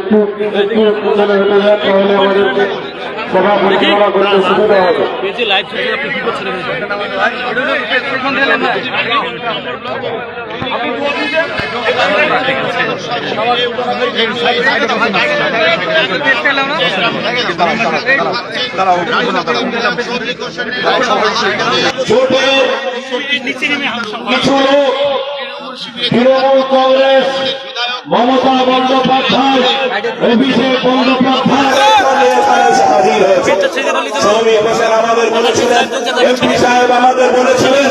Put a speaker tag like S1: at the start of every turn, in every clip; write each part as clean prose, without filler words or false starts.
S1: একটু পেছনে হতে যান, তাহলে আমাদেরকে সভা পরিচালনা করতে সুবিধা হবে। কিছু লোক তৃণমূল কংগ্রেস, মমতা বন্দ্যোপাধ্যায়, অভিষেক বন্দ্যোপাধ্যায় আমাদের বলেছিলেন, এমপি সাহেব আমাদের বলেছিলেন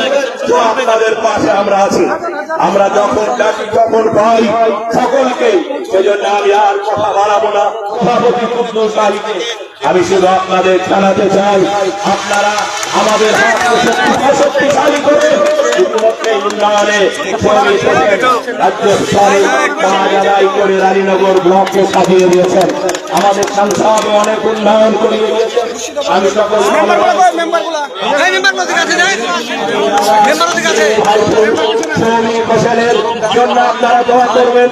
S1: আপনাদের পাশে আমরা আছি। আমরা যখন ডাকি যখন পাই সকলকে, সেজন্য আমি আর কথা বাড়াবো না। সভাপতি কুদ্দুস আলীকে আমি শুধু আপনাদের জানাতে চাই, আপনারা আমাদের শক্তিশালী করে উন্নয়নে রাজ্য স্তরে মহাজারাই করে রানীনগর ব্লককে সাজিয়ে দিয়েছেন। আমাদের সংসদে অনেক উন্নয়ন করিয়ে দিয়েছেন। আমি সকল ফসলের জন্য আপনারা দোয়া করবেন।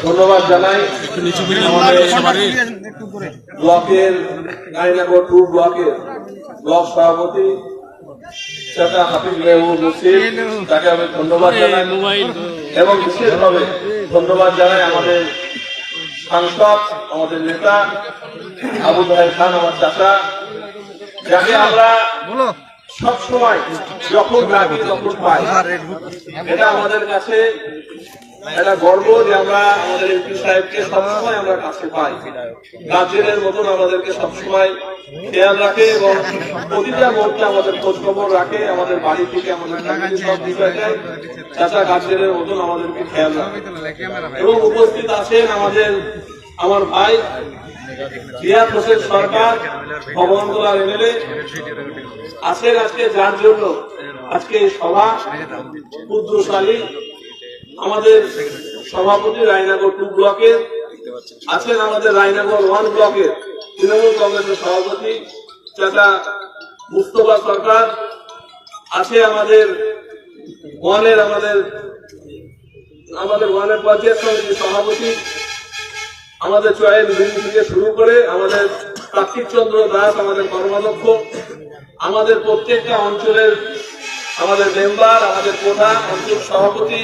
S1: ধন্যবাদ জানাই ব্লকের রানীনগর 2 ব্লকের ব্লক সভাপতি চাচা হাফিজ মেহবুব মুসিদ, তাকে আমি ধন্যবাদ জানাই এবং বিশেষভাবে ধন্যবাদ জানাই আমাদের সাংসদ, আমাদের নেতা আবু জাহের খান, আমার চাচা, যাকে আমরা সবসময় যখন ডাকি তখন পাই। এটা আমাদের কাছে একটা গর্ব যে আমরা আমাদের এমপি সাহেবকে সবসময় আমরা কাছে পাই। গার্জেনের মতন আমাদেরকে সবসময় খেয়াল রাখে এবং প্রতিটা মুহূর্তে আমাদের খোঁজ খবর রাখে। আমাদের বাড়ি থেকে আমাদের সব বিষয় দেয়। চাচা গার্জেনের মতন আমাদেরকে খেয়াল রাখে এবং উপস্থিত আছেন আমার ভাই রিয়াদ হোসেন সরকার, ভগবানগোলার এমএলএ আছেন আজকে, যার জন্য আজকে এই সভা। কুদ্দুস আলী আমাদের সভাপতি রানীনগর 2 ব্লকের আছেন, আমাদের রানীনগর 1 ব্লকের তৃণমূল কংগ্রেসের সভাপতি চাচা মুস্তফা সরকার আছে, আমাদের ওয়ানের পঞ্চায়েত সমিতির সভাপতি, আমাদের চয়ের বিন্দু থেকে শুরু করে আমাদের কার্তিক চন্দ্র দাস আমাদের কর্মাধ্যক্ষ, আমাদের প্রত্যেকটা অঞ্চলের আমাদের মেম্বার, আমাদের প্রধান অঞ্চল সভাপতি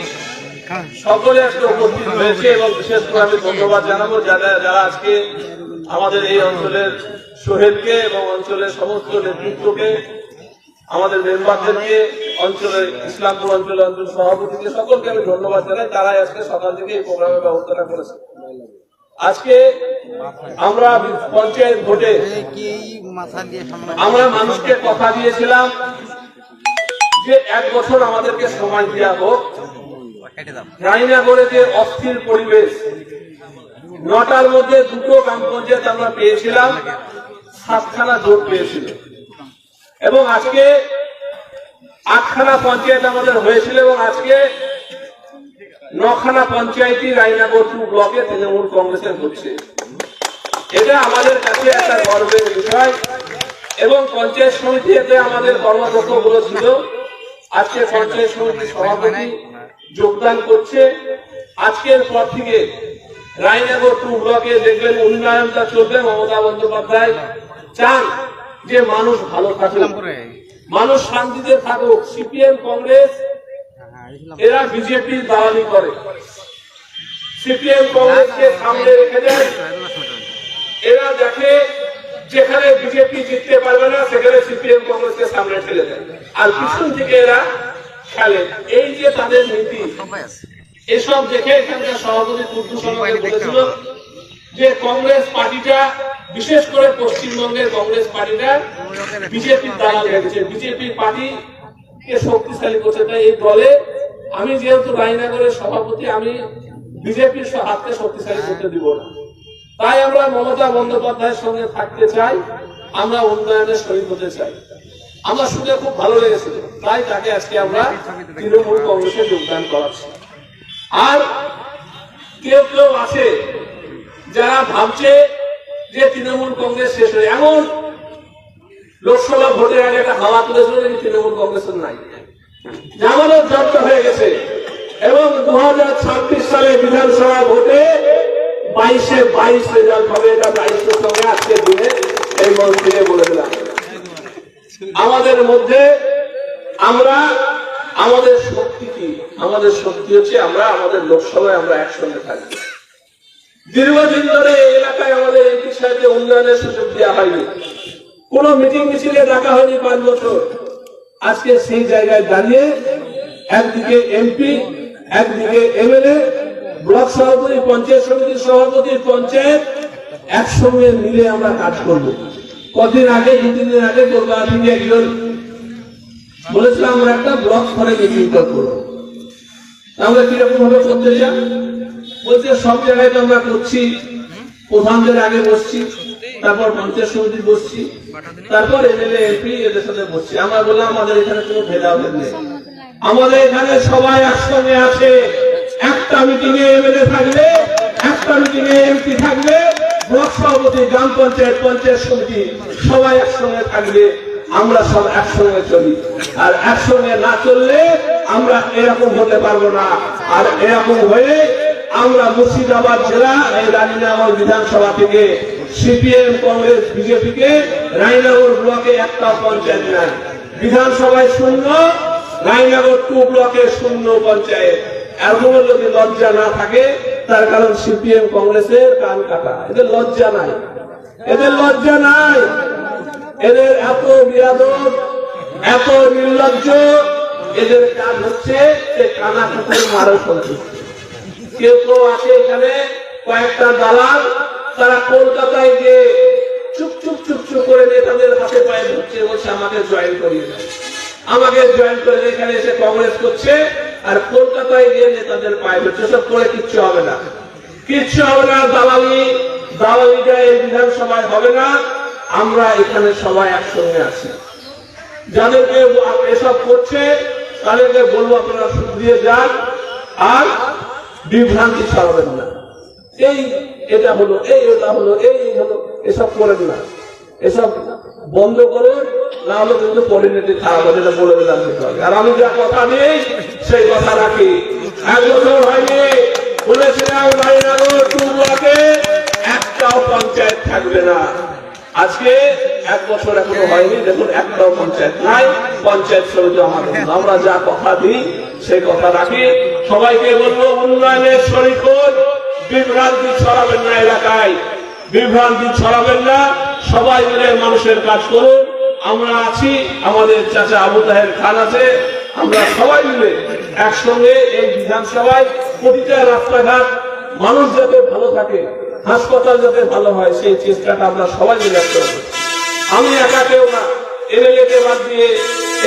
S1: সকলে আজকে উপস্থিত হয়েছে এবং বিশেষ করে আমি ধন্যবাদ জানাবো যারা আজকে আমাদের এই অঞ্চলের সোহেলকে এবং অঞ্চলের সমস্ত নেতৃত্বকে, আমাদের মেম্বারদেরকে, অঞ্চলের ইসলামপুর অঞ্চলের অঞ্চল সভাপতিকে, সকলকে আমি ধন্যবাদ জানাই। তারাই আজকে সকাল থেকে এই প্রোগ্রামের ব্যবস্থাটা করেছে। আজকে আমরা পঞ্চায়েত ভোটে আমরা মানুষকে কথা দিয়েছিলাম যে 1 বছর আমাদেরকে সময় দেওয়া হোক। রানীনগরে যে অস্থির পরিবেশ, 9টার মধ্যে 2টো গ্রাম পঞ্চায়েত আমরা পেয়েছিলাম, 7খানা জোট পেয়েছিল এবং আজকে 8খানা পঞ্চায়েত আমাদের হয়েছিল এবং আজকে 9খানা পঞ্চায়েতই রানীনগর 2 ব্লকে তৃণমূল কংগ্রেসের হচ্ছে। এটা আমাদের কাছে একটা গর্বের বিষয় এবং পঞ্চায়েত সমিতিতে আমাদের কর্মকর্তাগুলো ছিল। আজকে পঞ্চায়েত সমিতির সভাপতি যোগদান করছে। আজকের পর থেকে রানীনগর 2 ব্লকে দেখবেন উন্নয়নটা চলবে। মমতা বন্দ্যোপাধ্যায় চান যে মানুষ ভালো থাকুক, মানুষ শান্তিতে থাকুক। সিপিএম কংগ্রেস এরা বিজেপির দালালি করে, সিপিএম কংগ্রেসকে সামনে রেখে দেয়। এরা দেখে যেখানে বিজেপি জিততে পারবে না সেখানে সিপিএম কংগ্রেসকে সামনে ঠেলে দেয় আর পিছন থেকে এরা খেলে। এই যে তাদের নীতি, এসব দেখে এখানকার সভাপতি কুদ্দুস আমাকে বলেছিল যে কংগ্রেস পার্টিটা, বিশেষ করে পশ্চিমবঙ্গের কংগ্রেস পার্টিটা বিজেপির দালাল হয়েছে, বিজেপি পার্টিকে শক্তিশালী করছে। তাই এই দলে আমি যেহেতু রানীনগরের সভাপতি, আমি বিজেপির হাতকে শক্তিশালী করতে দিব না। তাই আমরা মমতা বন্দ্যোপাধ্যায়ের সঙ্গে থাকতে চাই, আমরা উন্নয়নের শরীর হতে চাই। আমরা শুনে খুব ভালো লেগেছিল, তাই তাকে আজকে আমরা তৃণমূল কংগ্রেসে যোগদান করাচ্ছি। আর কেউ কেউ আছে যারা ভাবছে যে তৃণমূল কংগ্রেস শেষ হয়ে, এমন লোকসভা ভোটের আগে একটা হাওয়া তুলেছিল যে তৃণমূল কংগ্রেসের নাই, আমাদের জব্দ হয়ে গেছে। এবং 2026 সালে বিধানসভা ভোটে 22 রেজাল্ট হবে। এটা দায়িত্বের সঙ্গে আজকের দিনে এই মঞ্চ থেকে বলে দিলাম। আমাদের মধ্যে আমরা আমাদের শক্তি কি? আমাদের শক্তি হচ্ছে আমরা আমাদের লোকসভায় আমরা একসঙ্গে থাকি। দীর্ঘদিন ধরে এই এলাকায় আমাদের এমপি সাহেবকে উন্নয়নের সুযোগ দেওয়া হয়নি, কোন মিটিং মিছিলে ডাকা হয়নি 5 বছর। আজকে সেই জায়গায় দাঁড়িয়ে একদিকে এমপি, একদিকে এমএলএ, ব্লক সভাপতি, পঞ্চায়েত সমিতির সভাপতি, পঞ্চায়েত একসঙ্গে মিলে আমরা কাজ করব। কদিন আগে 2-3 দিন আগে কলকাতা থেকে একজন বলেছিলাম আমরা একটা ব্লক স্তরে মিটিং করবো। আমরা কিরকম ভাবে করতে চাই? বলছে সব জায়গায় তো আমরা করছি, প্রধানদের আগে বসছি, তারপর পঞ্চায়েত সমিতি বসছি, তারপর এমএলএ এমপি এদের সাথে বসছি। আমরা বললাম আমাদের এখানে কোনো ভেদাভেদ নেই, আমাদের এখানে সবাই একসঙ্গে আছে। একটা মিটিং এ এমএলএ থাকলে, একটা মিটিং এ এমপি থাকলে, ব্লক সভাপতি, গ্রাম পঞ্চায়েত, পঞ্চায়েত সমিতি সবাই একসঙ্গে থাকলে আমরা সব একসঙ্গে চলি। আর একসঙ্গে না চললে আমরা এরকম হতে পারবো না। আর এরকম হয়ে আমরা মুর্শিদাবাদ জেলা এই রানীনগর বিধানসভা থেকে সিপিএম, কংগ্রেস, বিজেপি কে রানীনগর ব্লকে একটা পঞ্চায়েত নাই, বিধানসভায় 0, রানীনগর 2 ব্লকে 0 পঞ্চায়েত। এরকম যদি লজ্জা না থাকে, তার কারণ সিপিএম কংগ্রেসের কান কাটা। এদের লজ্জা নাই, এদের লজ্জা নাই। এদের এত বিয়াদব, এত নির্লজ্জ। এদের কাজ হচ্ছে কানা কুকুর মারা সন্তুষ্ট। কেউ কেউ আছে এখানে কয়েকটা দালাল, তারা কলকাতায় গিয়ে চুপ চুপ চুপ চুপ করে নেতাদের হাতে পায়ে ধরছে, বলছে আমাকে জয়েন করিয়ে দেয়, আমাকে জয়েন করে। এখানে এসে কংগ্রেস করছে আর কলকাতায় গিয়ে নেতাদের পায়ে ধরছে। সব করে কিচ্ছু হবে না, কিচ্ছু হবে না। দালালিটা এই বিধানসভায় হবে না। আমরা এখানে সবাই একসঙ্গে আছি। যাদেরকে এসব করছে তাদেরকে বলবো আপনারা শুধরিয়ে যান আর বিভ্রান্তি ছড়াবেন না। এটা হলো, এটা হলো, হলো, এসব করেন না। এসব বন্ধ করুন, না হলে কিন্তু পরিণতি খারাপ হবে, এটা বলে দিলাম। আর আমি যা কথা দিই সেই কথা রাখি। 1 বছর হয়নি বলেছিলাম রানীনগর 2 ব্লকে একটাও পঞ্চায়েত থাকবে না। আজকে 1 বছর এখনো হয়নি, দেখুন একটাও পঞ্চায়েত নাই। পঞ্চায়েত সমিতি আমাদের, আমরা যা কথা দিই সেই কথা রাখি। সবাইকে বলবো উন্নয়নের শরীক হন, বিভ্রান্তি ছড়াবেন না এলাকায়, বিভ্রান্তি ছড়াবেন না। সবাই মিলে মানুষের কাজ করুন। আমরা আছি, আমাদের চাচা আবু তাহের খান আছে, আমরা সবাই মিলে একসঙ্গে এই বিধানসভায় প্রতিটা রাস্তাঘাট মানুষ যাতে ভালো থাকে, হাসপাতাল যাতে ভালো হয়, সেই চেষ্টাটা আমরা সবাই মিলে করব। আমি একা কেউ না, এমএলএ কে বাদ দিয়ে,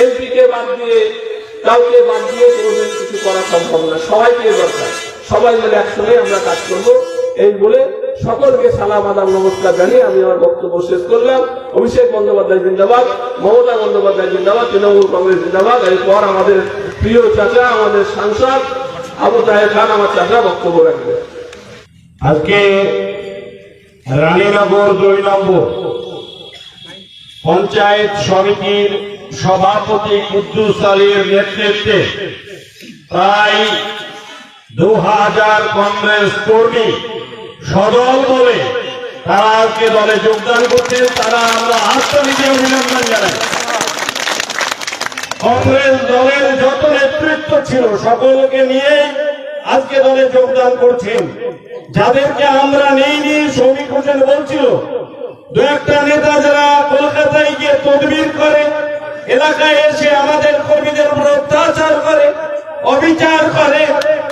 S1: এমপি কে বাদ দিয়ে, কাউকে বাদ দিয়ে কোনোদিন কিছু করা সম্ভব না। সবাইকে দরকার, সবাই মিলে একসঙ্গে আমরা কাজ করব। এই বলে সকলকে সালাম আদাব নমস্কার জানিয়ে আমি আমার বক্তব্য শেষ করলাম। অভিষেক বন্দ্যোপাধ্যায় জিন্দাবাদ, মমতা বন্দ্যোপাধ্যায় জিন্দাবাদ, তৃণমূল কংগ্রেস জিন্দাবাদ। এরপর আমাদের প্রিয় চাচা, আমাদের সাংসদ আবু তাহের খান, আমার চাচা বক্তব্য রাখবে।
S2: আজকে রানীনগর 2 নম্বর পঞ্চায়েত সমিতির সভাপতি কুদ্দুস আলীর নেতৃত্বে প্রায় 2000 কংগ্রেস কর্মী সদল বলে তারা আজকে দলে যোগদান করছেন। তারা আমরা হাততালিতে অভিনন্দন জানাই। কংগ্রেস দলের যত নেতৃত্ব ছিল সকলকে নিয়ে আজকে দলে যোগদান করছেন। যাদেরকে আমরা নেইনি, শ্রমিক হোসেন বলছিল 2-1টা নেতা যারা কলকাতায় গিয়ে তদবির করে, এলাকায় এসে আমাদের কর্মীদের উপর অত্যাচার করে, অবিচার করে,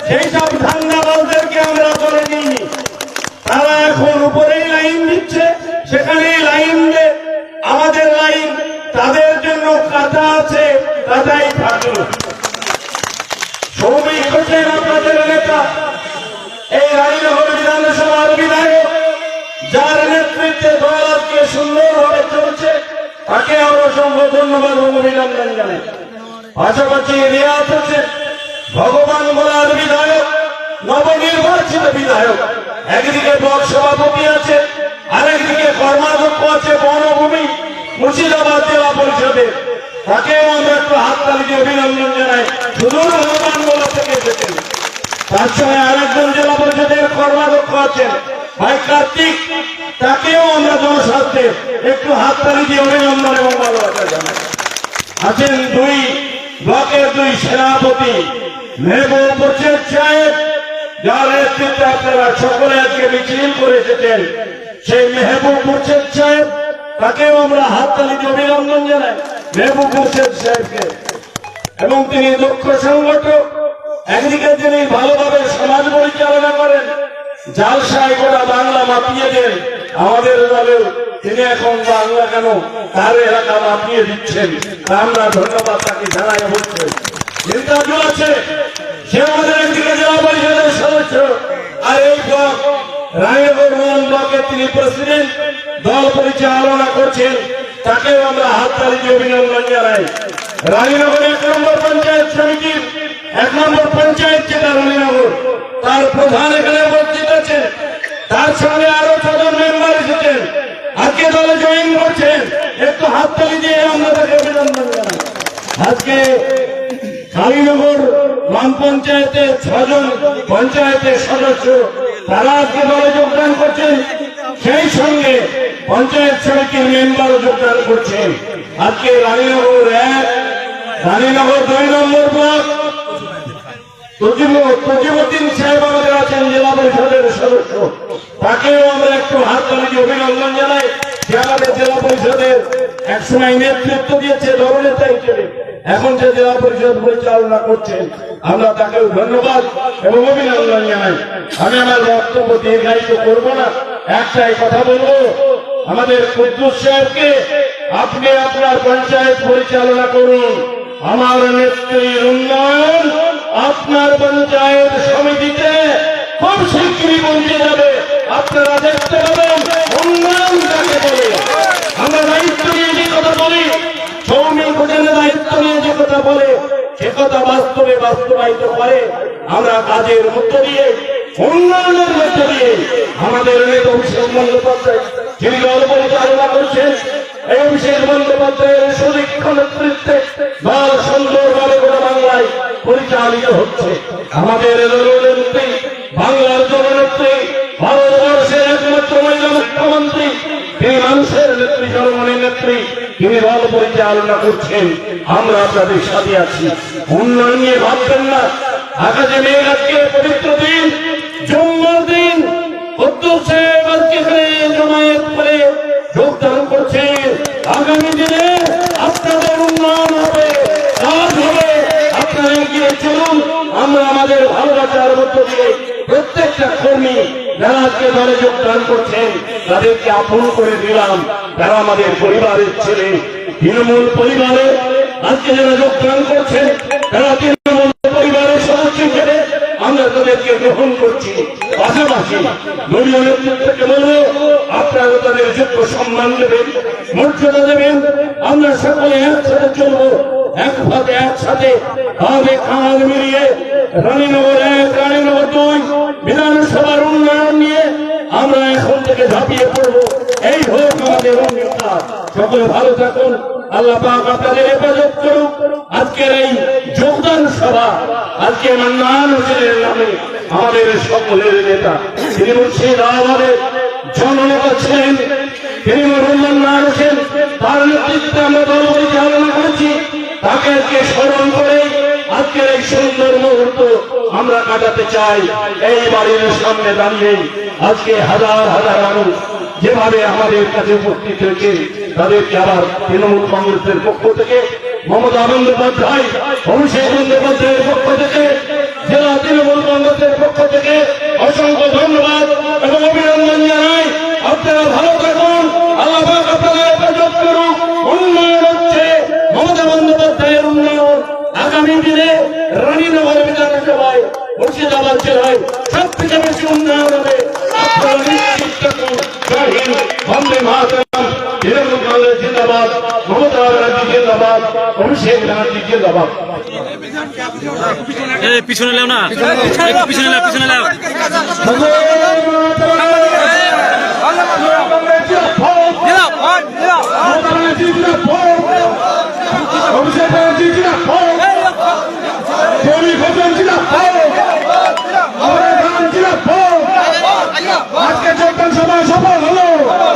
S2: সেই সব ধান্দাবাজদেরকে আমরা দলে নিইনি। তারা এখন উপরেই লাইন দিচ্ছে, সেখানেই লাইন দেয়। আমাদের লাইন তাদের জন্য কাটা আছে, কাটাই থাকলো। শ্রমিক হোসেন আপনাদের নেতা, এই রানীনগর বিধানসভার বিধায়ক, যার নেতৃত্বে দল আজকে সুন্দরভাবে চলছে, তাকে আমরা অসংখ্য ধন্যবাদ ও অভিনন্দন জানাই। পাশাপাশি রিয়াজ হোসেন, ভগবান বলার বিধায়ক, নবনির্বাচিত বিধায়ক, একদিকে ব্লক সভাপতি আছে, আরেকদিকে কর্মাধ্যক্ষ আছে বনভূমি মুর্শিদাবাদ জেলা পরিষদের। তাকেও আমরা একটু হাততালি দিয়ে অভিনন্দন জানাই। শুধু ভগবান বলা থেকে এসেছেন। তার সঙ্গে আরেকজন জেলা পরিষদের কর্মাধ্যক্ষ আছেন ভাই কার্তিক, তাকেও আমরা জনস্বার্থে একটু হাততালি দিয়ে অভিনন্দন এবং ভালোবাসা জানাই। আছেন দুই ব্লকের দুই সেনাপতি মেহবুব মুর্শেদ সাহেব, যার নেতৃত্বে আপনারা সকলে আজকে মিছিল করে এসেছেন, সেই মেহবুব মুর্শেদ সাহেব, তাকেও আমরা হাততালি দিয়ে অভিনন্দন জানাই মেহবুব মুর্শেদ সাহেবকে। এবং তিনি দক্ষ সংগঠক, একদিকে তিনি ভালোভাবে সমাজ পরিচালনা করেন, জালসায় গোটা বাংলা মাপিয়ে দেন। আমাদের দলেও তিনি এখন বাংলা কেন তার এলাকা মাপিয়ে দিচ্ছেন, তা আমরা ধন্যবাদ তাকে জানাই। অবশ্যই চিন্তাজু আছে, সে আমাদের একদিকে জেলা পরিষদের সদস্য, আর এই ব্লক রায়নগর ব্লকের তিনি প্রেসিডেন্ট, দল পরিচালনা করছেন, তাকেও আমরা হাততালি দিয়ে অভিনন্দন জানাই। রানীনগর 1 নম্বর পঞ্চায়েত সমিতির 1 নম্বর পঞ্চায়েত যেটা রানীনগর, তার প্রধান এখানে উপস্থিত আছেন, তার সঙ্গে আরো 6 জন মেম্বার এসেছেন, আজকে দলে জয়েন করছেন, একটু হাততালি দিয়ে আমরা তাকে অভিনন্দন জানাই। আজকে কালীনগর গ্রাম পঞ্চায়েতের 6 জন পঞ্চায়েতের সদস্য, তারা আজকে দলে যোগদান করছেন, সেই সঙ্গে পঞ্চায়েত সমিতির মেম্বারও যোগদান করছেন। আজকে রানীনগর 1, রানীনগর 2 নম্বর ব্লক তজিমুদ্দিন সাহেব আমাদের আছেন জেলা পরিষদের সদস্য, তাকেও আমরা একটু হাততালি দিয়ে অভিনন্দন জানাই। সে আমাদের জেলা পরিষদের একসময় নেতৃত্ব দিয়েছে দলনেতা হিসেবে, এখন যে জেলা পরিষদ পরিচালনা করছেন, আমরা তাকেও ধন্যবাদ এবং অভিনন্দন জানাই। আমি আমার বক্তব্য দীর্ঘায়িত করবো না, একটাই কথা বলবো, আমাদের কুদ্দুস সাহেবকে আপনি আপনার পঞ্চায়েত পরিচালনা করুন, আমার নেত্রীর উন্নয়ন আপনার পঞ্চায়েত সমিতিতে খুব শীঘ্রই পৌঁছে যাবে। আপনারা দেখতে পাবেন উন্নয়ন কাকে বলে। আমরা দায়িত্ব নিয়ে যে কথা বলি, সৌমিক হোটেলের দায়িত্ব নিয়ে যে কথা বলে, সে কথা বাস্তবে বাস্তবায়িত করে আমরা কাজের মধ্য দিয়ে, উন্নয়নের মধ্য দিয়ে। আমাদের নেতা অভিষেক বন্দ্যোপাধ্যায় যিনি দল পরিচালনা করছেন, এই অভিষেক বন্দ্যোপাধ্যায়ের সুদীক্ষ নেতৃত্বে দল সুন্দরভাবে গোটা বাংলায় পরিচালিত হচ্ছে। আমাদের দলনেত্রী, বাংলার দলনেত্রী, ভারতবর্ষের একমাত্র মহিলা মুখ্যমন্ত্রী, তিনি মানুষের নেত্রী, জনগণের নেত্রী, তিনি দল পরিচালনা করছেন। আমরা আপনাদের সাথে আছি, উন্নয়ন নিয়ে ভাববেন না। আকাশে মেঘ, আজকে পবিত্র দিন, জুম্মার দিন, কুদ্দুস সাহেব আজকে জমায়েত করে যোগদান করছেন। আগামী দিনে আপনাদের উন্নয়ন হবে, কাজ হবে, আপনারা এগিয়ে চলুন। আমরা আমাদের ভালোবাসার মধ্য দিয়ে প্রত্যেকটা কর্মী যারা আজকে দলে যোগদান করছেন, তাদেরকে আপন করে দিলাম। তারা আমাদের পরিবারের ছেলে, তৃণমূল পরিবারে আজকে যারা যোগদান করছেন, তারা তৃণমূল পরিবারের সদস্য হিসেবে আমরা তাদেরকে গ্রহণ করছি। পাশাপাশি দলীয় নেতৃত্বকে বলবো, আপনারা তাদের যোগ্য সম্মান দেবেন, মর্যাদা দেবেন। আমরা সকলে একসাথে চলবো, এক ভাবে একসাথে কাঁধে কাঁধ মিলিয়ে রানীনগর 1, রানীনগর 2 বিধানসভার উন্নয়ন নিয়ে আমরা এখন থেকে ঝাঁপিয়ে পড়বো। এই হোক আমাদের অঙ্গীকার। সকলে ভালো থাকুন, আল্লাহ পাক আপনাদের হেফাজত করুক। আজকের এই যোগদান সভা, আজকে মান্নান হোসেনের নামে আমাদের সকলের নেতা, তিনি মুর্শিদাবাদের জননেতা ছিলেন, তিনি মান্নান হোসেন, তার নেতৃত্বে আমরা দল পরিচালনা করেছি। তাকে আজকে স্মরণ করে আজকের এই সুন্দর মুহূর্ত আমরা কাটাতে চাই। এই বাড়ির সামনে দাঁড়িয়ে আজকে হাজার হাজার মানুষ যেভাবে আমাদের কাছে উপস্থিত হয়েছে, তাদেরকে আবার তৃণমূল কংগ্রেসের পক্ষ থেকে, মমতা বন্দ্যোপাধ্যায়, অভিষেক বন্দ্যোপাধ্যায়ের পক্ষ থেকে, জেলা তৃণমূল কংগ্রেসের পক্ষ থেকে অসংখ্য ধন্যবাদ এবং অভিনন্দন জানাই। আপনারা ভালো থাকুন, আল্লাহ পাক আপনাদের হেফাজত করুন। উন্নয়ন হচ্ছে মমতা বন্দ্যোপাধ্যায়ের উন্নয়ন। আগামী দিনে রানীনগর বিধানসভায়, মুর্শিদাবাদ জেলায় সব থেকে বেশি উন্নয়ন হবে। আপনারা নিশ্চিত থাকুন। জয় হিন্দ, বন্দে মাতরম। তৃণমূল কংগ্রেস জিন্দাবাদ, মমতা ব্যানার্জি জিন্দাবাদ, অভিষেক ব্যানার্জি জিন্দাবাদ।
S3: পিছনে লেও না, পিছনে লাও।